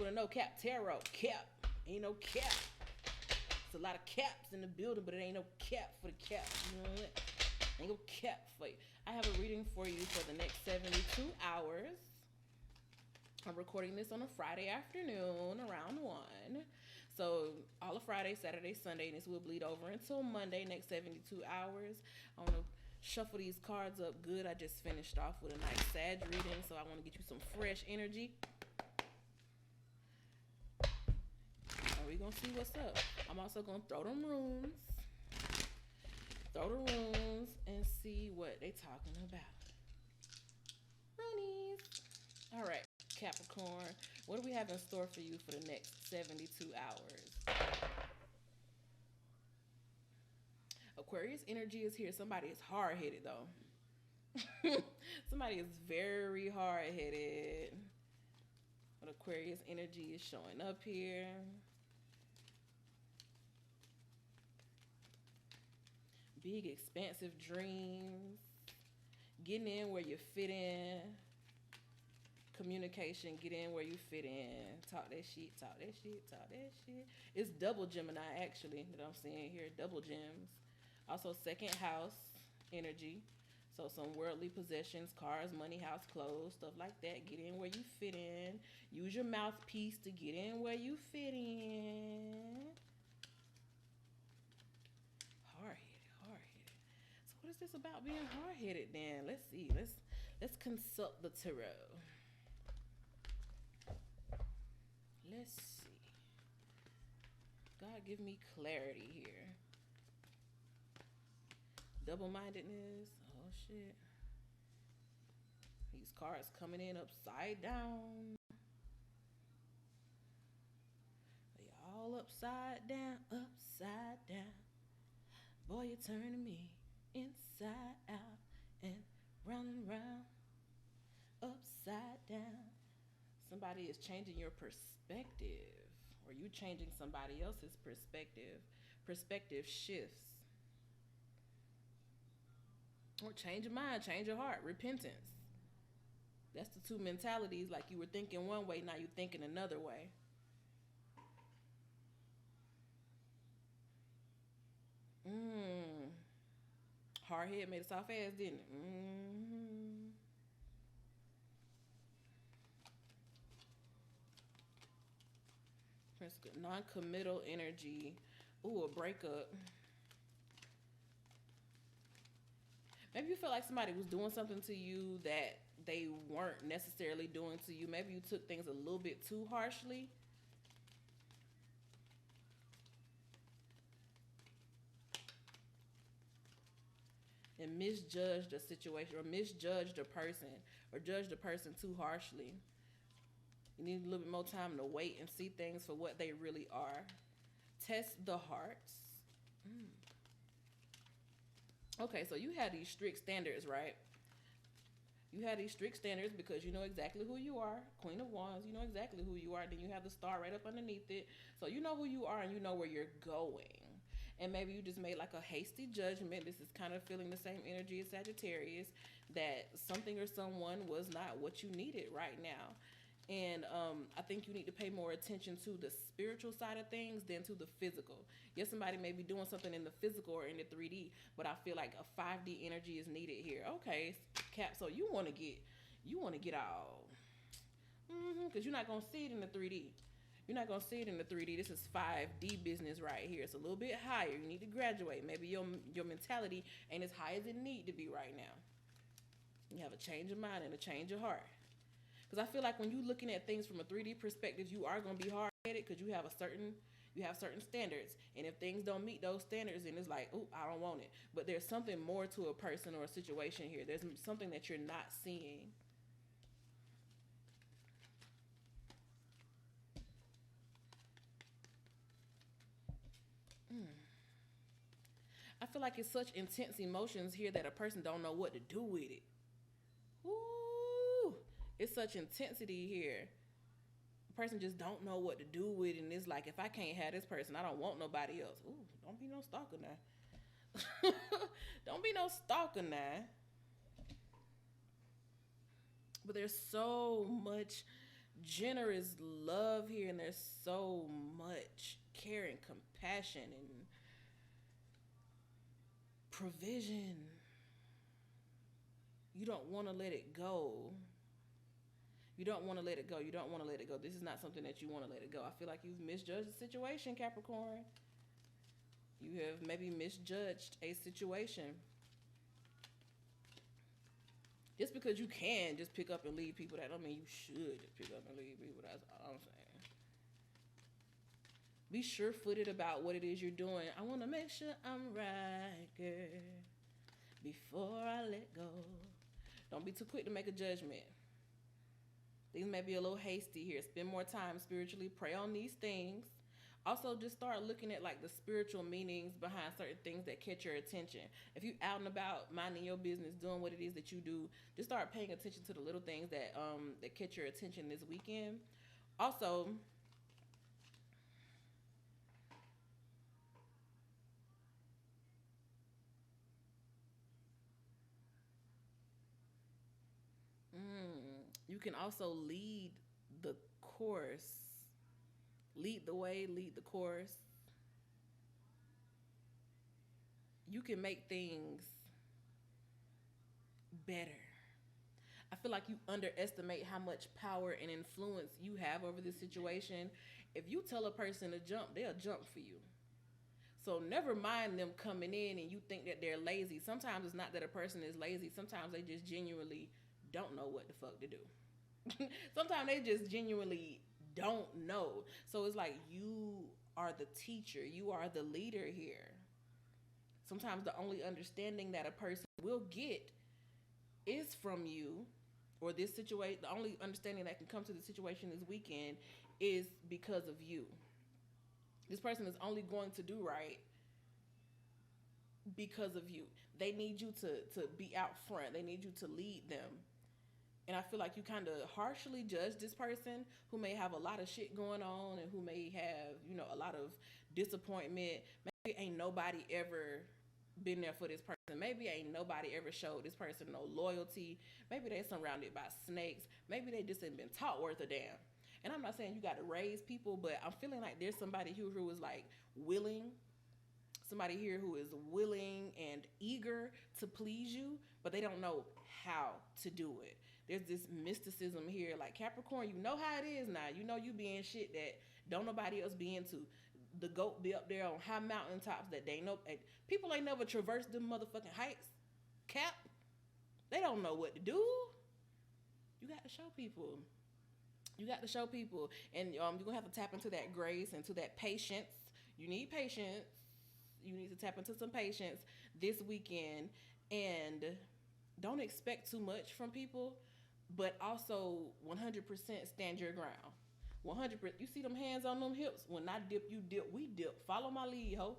with a no cap tarot. Cap. Ain't no cap. It's a lot of caps in the building, but it ain't no cap for the cap. You know what? Ain't no cap for you. I have a reading for you for the next 72 hours. I'm recording this on a Friday afternoon around 1. So all of Friday, Saturday, Sunday, and this will bleed over until Monday, next 72 hours. I want to shuffle these cards up good. I just finished off with a nice Sag reading, so I want to get you some fresh energy. And we're going to see what's up. I'm also going to throw them runes. Throw the runes and see what they talking about. Roonies. All right, Capricorn. What do we have in store for you for the next 72 hours? Aquarius energy is here. Somebody is hard-headed, though. Somebody is very hard-headed. But Aquarius energy is showing up here. Big, expansive dreams. Getting in where you fit in. Communication, get in where you fit in. Talk that shit, talk that shit, talk that shit. It's double Gemini, actually, that I'm seeing here. Double gems. Also, second house energy. So some worldly possessions, cars, money, house, clothes, stuff like that. Get in where you fit in. Use your mouthpiece to get in where you fit in. Hard-headed. So what is this about being hard-headed then? Let's see. Let's consult the tarot. Let's see. God, give me clarity here. Double-mindedness. Oh, shit. These cards coming in upside down. They all upside down, upside down. Boy, you're turning me inside out and round and round, upside down. Somebody is changing your perspective, or you changing somebody else's perspective. Perspective shifts. Or change your mind, change your heart, repentance. That's the two mentalities. Like you were thinking one way, now you're thinking another way. Hard head made a soft ass, didn't it? Non-committal energy. Ooh, a breakup. Maybe you feel like somebody was doing something to you that they weren't necessarily doing to you. Maybe you took things a little bit too harshly. And misjudged a situation, or misjudged a person, or judged a person too harshly. You need a little bit more time to wait and see things for what they really are. Test the hearts. Okay, so you had these strict standards, right? You had these strict standards because you know exactly who you are. Queen of Wands, you know exactly who you are. Then you have the star right up underneath it. So you know who you are and you know where you're going. And maybe you just made like a hasty judgment. This is kind of feeling the same energy as Sagittarius, that something or someone was not what you needed right now. And I think you need to pay more attention to the spiritual side of things than to the physical. Yes, somebody may be doing something in the physical or in the 3D, but I feel like a 5D energy is needed here. Okay, Cap, so you want to get all, because you're not going to see it in the 3D. You're not going to see it in the 3D. This is 5D business right here. It's a little bit higher. You need to graduate. Maybe your mentality ain't as high as it need to be right now. You have a change of mind and a change of heart. Because I feel like when you're looking at things from a 3D perspective, you are going to be hard-headed because you have certain standards. And if things don't meet those standards, then it's like, oh, I don't want it. But there's something more to a person or a situation here. There's something that you're not seeing. I feel like it's such intense emotions here that a person don't know what to do with it. Ooh, it's such intensity here. A person just don't know what to do with it, and it's like, if I can't have this person, I don't want nobody else. Ooh, don't be no stalker now. Don't be no stalker now. But there's so much generous love here, and there's so much care and compassion and provision. You don't want to let it go. You don't want to let it go. You don't want to let it go. This is not something that you want to let it go. I feel like you've misjudged the situation, Capricorn. You have maybe misjudged a situation. Just because you can just pick up and leave people, that don't mean you should just pick up and leave people. That's all I'm saying. Be sure-footed about what it is you're doing. I want to make sure I'm right, girl, before I let go. Don't be too quick to make a judgment. Things may be a little hasty here. Spend more time spiritually. Pray on these things. Also, just start looking at like the spiritual meanings behind certain things that catch your attention. If you out and about minding your business, doing what it is that you do, just start paying attention to the little things that that catch your attention this weekend. Also, you can also lead the course. Lead the way, lead the course. You can make things better. I feel like you underestimate how much power and influence you have over this situation. If you tell a person to jump, they'll jump for you. So never mind them coming in and you think that they're lazy. Sometimes it's not that a person is lazy. Sometimes they just genuinely don't know what the fuck to do. Sometimes they just genuinely don't know. So it's like you are the teacher. You are the leader here. Sometimes the only understanding that a person will get is from you, or this situation. The only understanding that can come to the situation this weekend is because of you. This person is only going to do right because of you. They need you to be out front. They need you to lead them. And I feel like you kind of harshly judge this person who may have a lot of shit going on and who may have, a lot of disappointment. Maybe ain't nobody ever been there for this person. Maybe ain't nobody ever showed this person no loyalty. Maybe they surrounded by snakes. Maybe they just ain't been taught worth a damn. And I'm not saying you got to raise people, but I'm feeling like there's somebody here who is like willing. Somebody here who is willing and eager to please you, but they don't know how to do it. There's this mysticism here. Like Capricorn, you know how it is now. You know you be in shit that don't nobody else be into. The goat be up there on high mountaintops that they know. People ain't never traversed them motherfucking heights. Cap, they don't know what to do. You got to show people. You got to show people. And you're going to have to tap into that grace and to that patience. You need patience. You need to tap into some patience this weekend. And don't expect too much from people, but also 100% stand your ground. 100%. You see them hands on them hips? When I dip, you dip, we dip. Follow my lead, ho.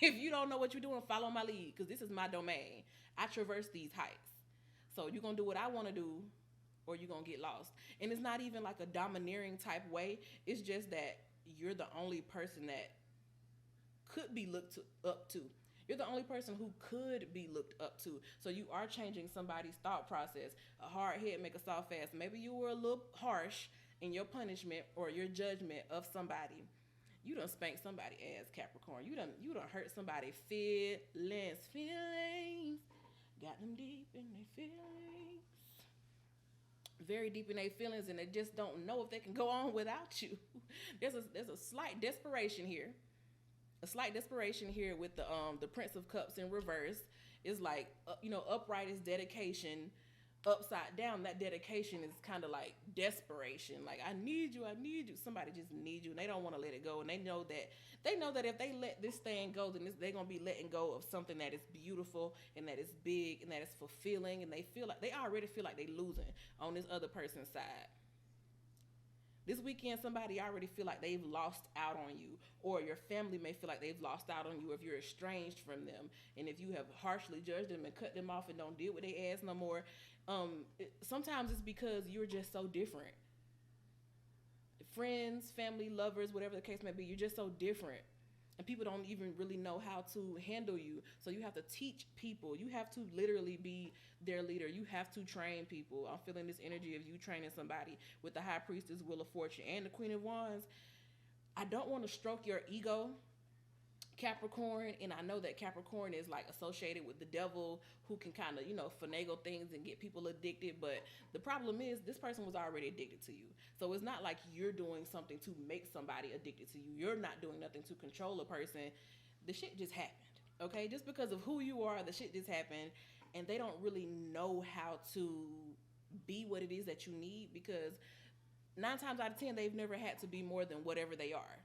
If you don't know what you're doing, follow my lead, because this is my domain. I traverse these heights. So you're going to do what I want to do, or you're going to get lost. And it's not even like a domineering type way. It's just that you're the only person that could be looked up to. You're the only person who could be looked up to. So you are changing somebody's thought process. A hard head make a soft ass. Maybe you were a little harsh in your punishment or your judgment of somebody. You done spanked somebody ass, Capricorn. You done hurt somebody feelings. Got them deep in their feelings. Very deep in their feelings, and they just don't know if they can go on without you. There's a slight desperation here. A slight desperation here with the Prince of Cups in reverse. Is like, upright is dedication. Upside down, that dedication is kind of like desperation. Like, I need you. Somebody just needs you, and they don't want to let it go. And they know that if they let this thing go, then they're going to be letting go of something that is beautiful and that is big and that is fulfilling. And they already feel like they're losing on this other person's side. This weekend, somebody already feel like they've lost out on you, or your family may feel like they've lost out on you if you're estranged from them, and if you have harshly judged them and cut them off and don't deal with their ass no more. Sometimes it's because you're just so different. Friends, family, lovers, whatever the case may be, you're just so different. and people don't even really know how to handle you. So you have to teach people. You have to literally be their leader. You have to train people. I'm feeling this energy of you training somebody with the High Priestess, Wheel of Fortune, and the Queen of Wands. I don't want to stroke your ego, Capricorn, and I know that Capricorn is like associated with the devil, who can kind of, finagle things and get people addicted. But the problem is, this person was already addicted to you. So it's not like you're doing something to make somebody addicted to you. You're not doing nothing to control a person. The shit just happened. Okay? Just because of who you are, the shit just happened. And they don't really know how to be what it is that you need, because 9 times out of 10, they've never had to be more than whatever they are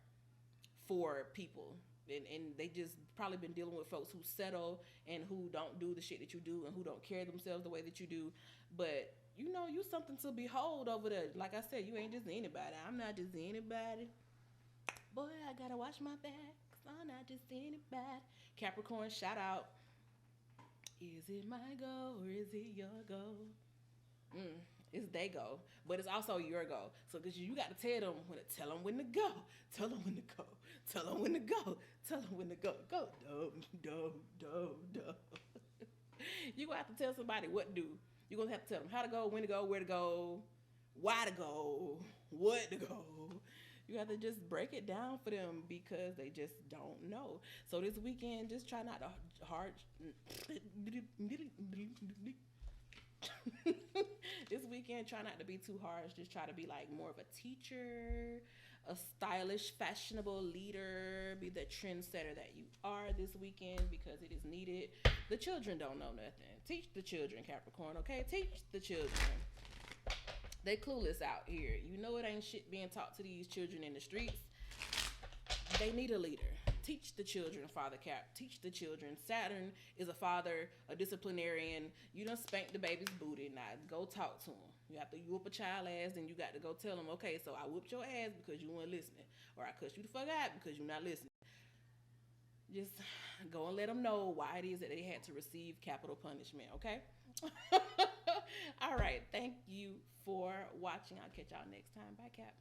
for people. And they just probably been dealing with folks who settle and who don't do the shit that you do and who don't carry themselves the way that you do. But you something to behold over there. Like I said, you ain't just anybody. I'm not just anybody. Boy, I gotta watch my back, 'cause I'm not just anybody. Capricorn, shout out. Is it my goal or is it your goal? It's they go, but it's also your go. So, because you got to tell them when to go. Tell them when to go. Tell them when to go. Tell them when to go. Go. Do. You're going to have to tell somebody what to do. You're going to have to tell them how to go, when to go, where to go, why to go, what to go. You have to just break it down for them, because they just don't know. So this weekend, just try not to this weekend, try not to be too harsh. Just try to be like more of a teacher, a stylish, fashionable leader. Be the trendsetter that you are this weekend, because it is needed. The children don't know nothing. Teach the children, Capricorn, okay? Teach the children. They clueless out here. It ain't shit being taught to these children in the streets. They need a leader. Teach the children, Father Cap. Teach the children. Saturn is a father, a disciplinarian. You done spanked the baby's booty. Now go talk to him. You have to whoop a child ass, and you got to go tell them, okay, so I whooped your ass because you weren't listening, or I cussed you the fuck out because you're not listening. Just go and let them know why it is that they had to receive capital punishment, okay? All right. Thank you for watching. I'll catch y'all next time. Bye, Cap.